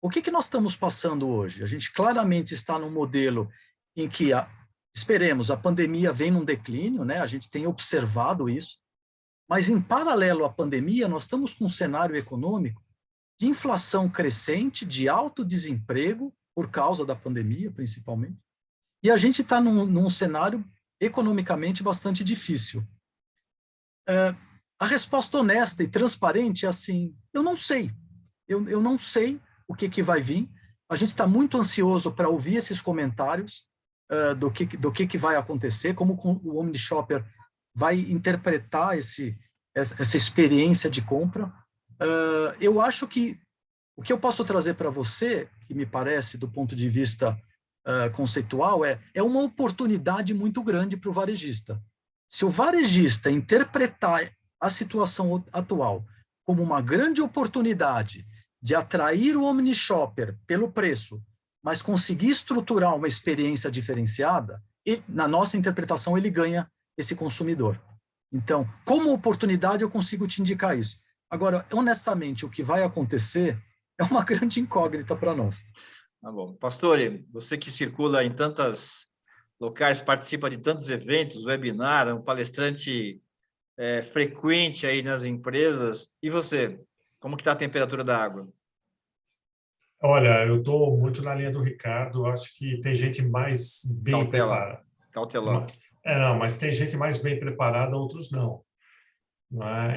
O que nós estamos passando hoje? A gente claramente está num modelo em que, esperemos, a pandemia vem num declínio, né? A gente tem observado isso, mas em paralelo à pandemia, nós estamos com um cenário econômico de inflação crescente, de alto desemprego, por causa da pandemia, principalmente, e a gente está num cenário economicamente bastante difícil. A resposta honesta e transparente é assim, eu não sei. Eu não sei o que vai vir. A gente está muito ansioso para ouvir esses comentários do que vai acontecer, como o Omni Shopper vai interpretar essa experiência de compra. Eu acho que o que eu posso trazer para você, que me parece, do ponto de vista conceitual, é uma oportunidade muito grande para o varejista. Se o varejista interpretar a situação atual como uma grande oportunidade de atrair o Omni Shopper pelo preço, mas conseguir estruturar uma experiência diferenciada, e, na nossa interpretação, ele ganha esse consumidor. Então, como oportunidade, eu consigo te indicar isso. Agora, honestamente, o que vai acontecer é uma grande incógnita para nós. Tá bom. Pastore, você que circula em tantos locais, participa de tantos eventos, webinar, um palestrante frequente aí nas empresas, e você? Como que está a temperatura da água? Olha, eu estou muito na linha do Ricardo, acho que tem gente mais bem preparada. Cautelosa. Não, mas tem gente mais bem preparada, outros não.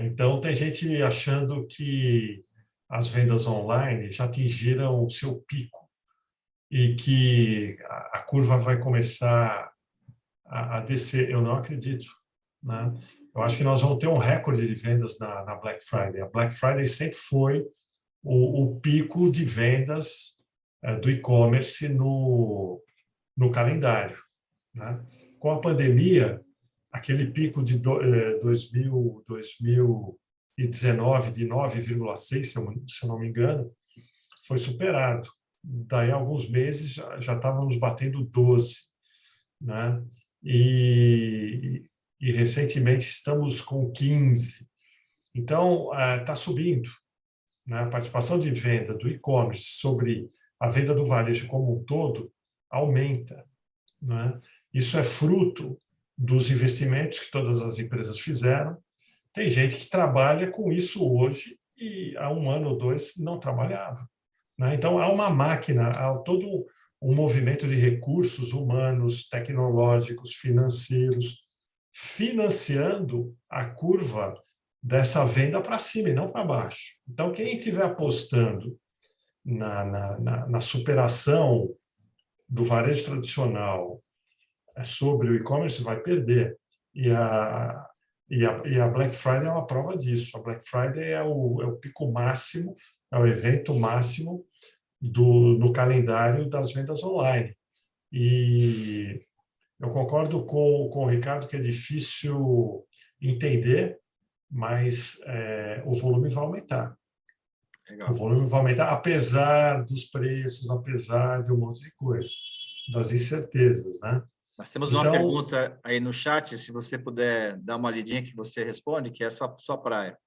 Então, tem gente achando que as vendas online já atingiram o seu pico e que a curva vai começar a descer. Eu não acredito. né? Eu acho que nós vamos ter um recorde de vendas na Black Friday. A Black Friday sempre foi o pico de vendas do e-commerce no calendário, né? Com a pandemia, aquele pico de 2019 de 9,6, se eu não me engano, foi superado. Daí, alguns meses, já estávamos batendo 12, né? E recentemente estamos com 15. Então, está subindo, né? A participação de venda do e-commerce sobre a venda do varejo como um todo aumenta, né? Isso é fruto dos investimentos que todas as empresas fizeram. Tem gente que trabalha com isso hoje e há um ano ou dois não trabalhava, né? Então, há uma máquina, há todo um movimento de recursos humanos, tecnológicos, financeiros, financiando a curva dessa venda para cima e não para baixo. Então, quem estiver apostando na superação do varejo tradicional sobre o e-commerce vai perder. E a Black Friday é uma prova disso. A Black Friday é o pico máximo, é o evento máximo no calendário das vendas online. E eu concordo com o Ricardo que é difícil entender, mas o volume vai aumentar. Legal. O volume vai aumentar, apesar dos preços, apesar de um monte de coisa, das incertezas, né? Nós temos uma pergunta aí no chat, se você puder dar uma lidinha que você responde, que é a sua praia.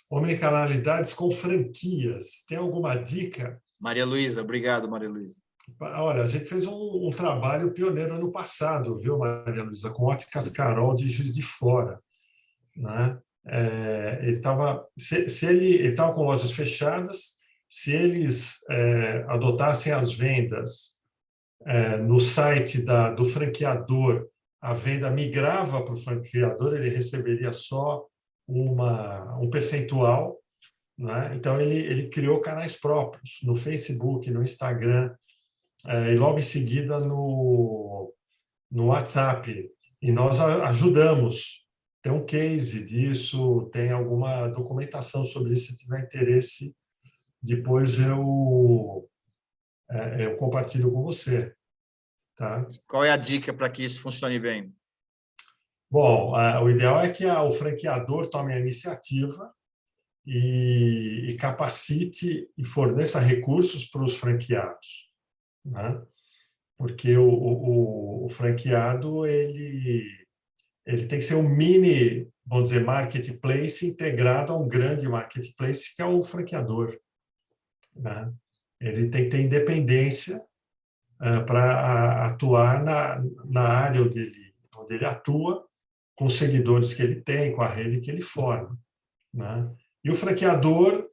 Omnicanalidades com franquias. Tem alguma dica? Maria Luísa, obrigado, Maria Luísa. Olha, a gente fez um trabalho pioneiro ano passado, viu, Maria Luísa, com Óticas Carol de Juiz de Fora, né? Ele estava com lojas fechadas, se eles adotassem as vendas no site do franqueador, a venda migrava para o franqueador, ele receberia só um percentual, né? Então, ele criou canais próprios no Facebook, no Instagram, e logo em seguida no WhatsApp. E nós ajudamos. Tem um case disso, tem alguma documentação sobre isso. Se tiver interesse, depois eu compartilho com você. Tá? Qual é a dica para que isso funcione bem? Bom, o ideal é que o franqueador tome a iniciativa e capacite e forneça recursos para os franqueados, né? Porque o franqueado ele tem que ser um mini, vamos dizer, marketplace integrado a um grande marketplace que é o franqueador, né? Ele tem que ter independência para atuar na área onde ele atua, com os seguidores que ele tem, com a rede que ele forma, né? E o franqueador,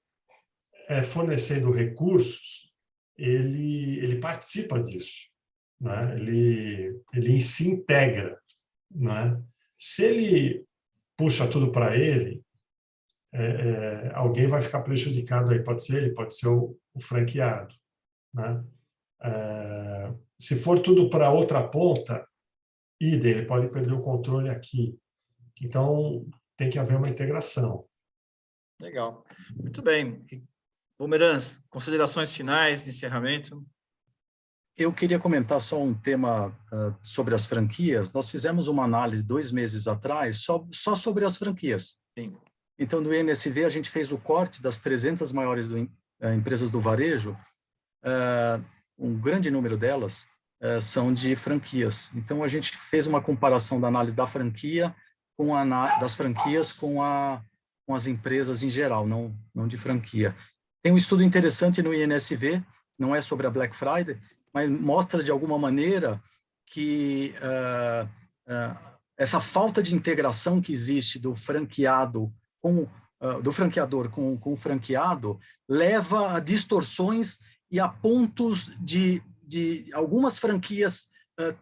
fornecendo recursos, ele participa disso, né? Ele se integra, né? Se ele puxa tudo para ele, alguém vai ficar prejudicado aí. Pode ser ele, pode ser o franqueado, né? Se for tudo para outra ponta, ele pode perder o controle aqui. Então, tem que haver uma integração. Legal. Muito bem. Pomeranz, considerações finais de encerramento? Eu queria comentar só um tema sobre as franquias. Nós fizemos uma análise 2 meses atrás só sobre as franquias. Sim. Então, no INSV, a gente fez o corte das 300 maiores empresas do varejo. Um grande número delas são de franquias. Então, a gente fez uma comparação da análise da franquia das franquias com as empresas em geral, não de franquia. Tem um estudo interessante no INSV, não é sobre a Black Friday, mas mostra de alguma maneira que essa falta de integração que existe do franqueador com o franqueado leva a distorções e a pontos de algumas franquias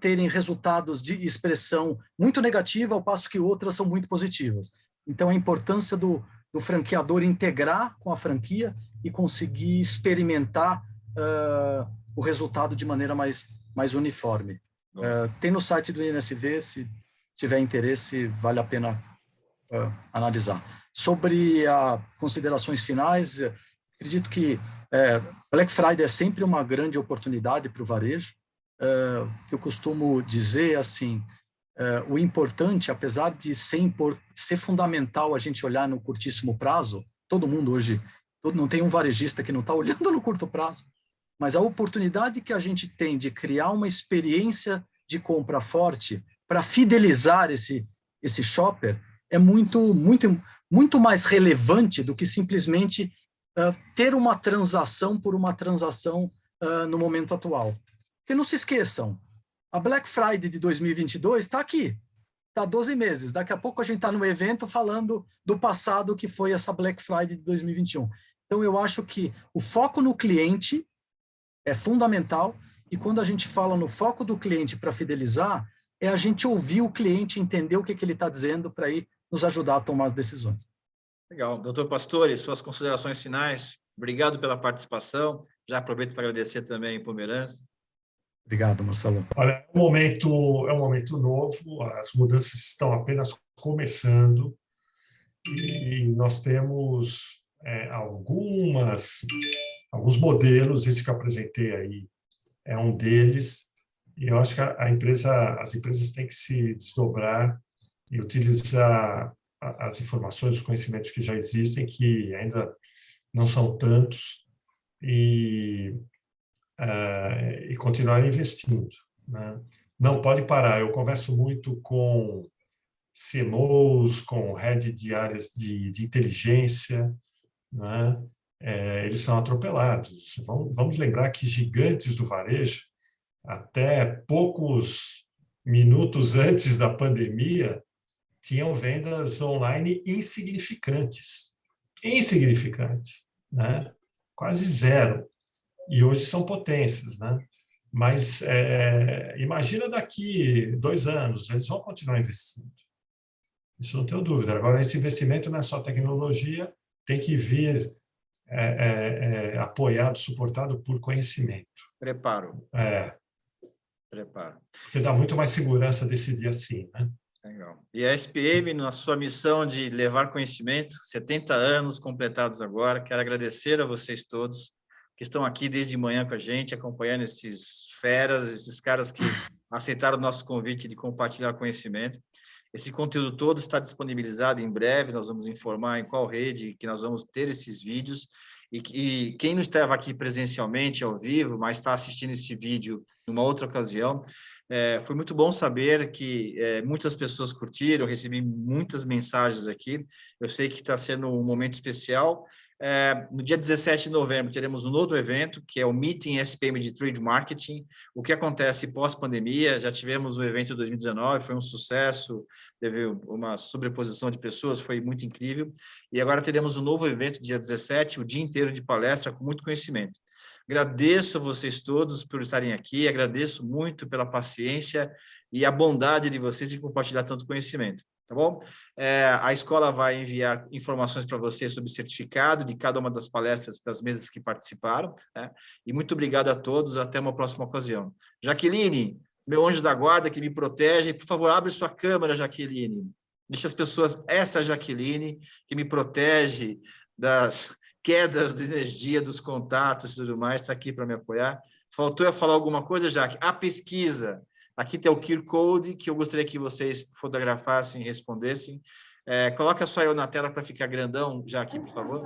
terem resultados de expressão muito negativa, ao passo que outras são muito positivas. Então, a importância do franqueador integrar com a franquia e conseguir experimentar o resultado de maneira mais uniforme. Tem no site do INSV, se tiver interesse, vale a pena analisar. Sobre as considerações finais, acredito que Black Friday é sempre uma grande oportunidade para o varejo. Eu costumo dizer assim, o importante, apesar de ser fundamental a gente olhar no curtíssimo prazo, todo mundo hoje, não tem um varejista que não está olhando no curto prazo, mas a oportunidade que a gente tem de criar uma experiência de compra forte para fidelizar esse shopper é muito mais relevante do que simplesmente ter uma transação por uma transação no momento atual. Porque não se esqueçam, a Black Friday de 2022 está aqui, está 12 meses. Daqui a pouco a gente está no evento falando do passado que foi essa Black Friday de 2021. Então, eu acho que o foco no cliente é fundamental, e quando a gente fala no foco do cliente para fidelizar, é a gente ouvir o cliente, entender o que ele está dizendo para ir nos ajudar a tomar as decisões. Legal. Doutor Pastore, suas considerações finais. Obrigado pela participação. Já aproveito para agradecer também a Pomeranz. Obrigado, Marcelo. Olha, é um momento novo, as mudanças estão apenas começando e nós temos alguns modelos, esse que eu apresentei aí é um deles, e eu acho que as empresas têm que se desdobrar e utilizar as informações, os conhecimentos que já existem, que ainda não são tantos, e continuar investindo, né? Não pode parar. Eu converso muito com CMOs, com head de áreas de inteligência, né? Eles são atropelados. Vamos lembrar que gigantes do varejo, até poucos minutos antes da pandemia, tinham vendas online insignificantes, né? Quase zero. E hoje são potências, né? Mas imagina daqui 2 anos, eles vão continuar investindo. Isso não tenho dúvida. Agora, esse investimento não é só tecnologia, tem que vir apoiado, suportado por conhecimento. Preparo. Preparo. Porque dá muito mais segurança decidir assim, né? Legal. E a SPM, na sua missão de levar conhecimento, 70 anos completados agora, quero agradecer a vocês todos que estão aqui desde manhã com a gente, acompanhando esses feras, esses caras que aceitaram o nosso convite de compartilhar conhecimento. Esse conteúdo todo está disponibilizado em breve, nós vamos informar em qual rede que nós vamos ter esses vídeos, e quem não estava aqui presencialmente, ao vivo, mas está assistindo esse vídeo numa outra ocasião, foi muito bom saber que muitas pessoas curtiram, recebi muitas mensagens aqui, eu sei que está sendo um momento especial. No dia 17 de novembro, teremos um outro evento, que é o Meeting SPM de Trade Marketing. O que acontece pós-pandemia, já tivemos o evento em 2019, foi um sucesso, teve uma sobreposição de pessoas, foi muito incrível. E agora teremos um novo evento, dia 17, o dia inteiro de palestra, com muito conhecimento. Agradeço a vocês todos por estarem aqui, agradeço muito pela paciência e a bondade de vocês em compartilhar tanto conhecimento. Tá bom? A escola vai enviar informações para você sobre o certificado de cada uma das palestras das mesas que participaram, né? E muito obrigado a todos, até uma próxima ocasião. Jaqueline, meu anjo da guarda que me protege, por favor, abre sua câmera, Jaqueline. Deixa as pessoas, essa Jaqueline, que me protege das quedas de energia, dos contatos e tudo mais, está aqui para me apoiar. Faltou eu falar alguma coisa, Jaque? A pesquisa. Aqui tem o QR Code, que eu gostaria que vocês fotografassem e respondessem. Coloca só eu na tela para ficar grandão, já aqui, por favor.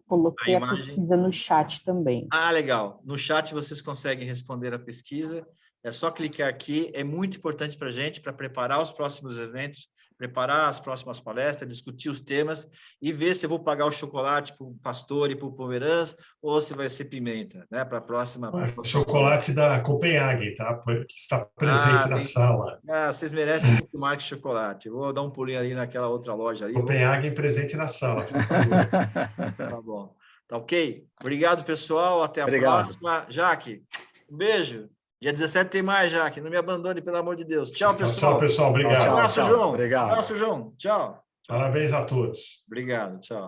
Coloquei a pesquisa no chat também. Ah, legal. No chat vocês conseguem responder a pesquisa. É só clicar aqui. É muito importante para a gente, para preparar os próximos eventos, preparar as próximas palestras, discutir os temas e ver se eu vou pagar o chocolate para o Pastor e para o Pomeranz ou se vai ser pimenta, né? Para a próxima. Chocolate da Copenhague, tá? Que está presente na sala. Vocês merecem muito mais que chocolate. Eu vou dar um pulinho ali naquela outra loja ali. Copenhague presente na sala, por favor. Tá bom. Tá ok? Obrigado, pessoal. Até a próxima. Jaque, um beijo. Dia 17 tem mais, Jaque. Não me abandone, pelo amor de Deus. Tchau, pessoal. Tchau, pessoal. Obrigado. Abraço, João. Obrigado. Abraço, João. Tchau. Parabéns a todos. Obrigado. Tchau.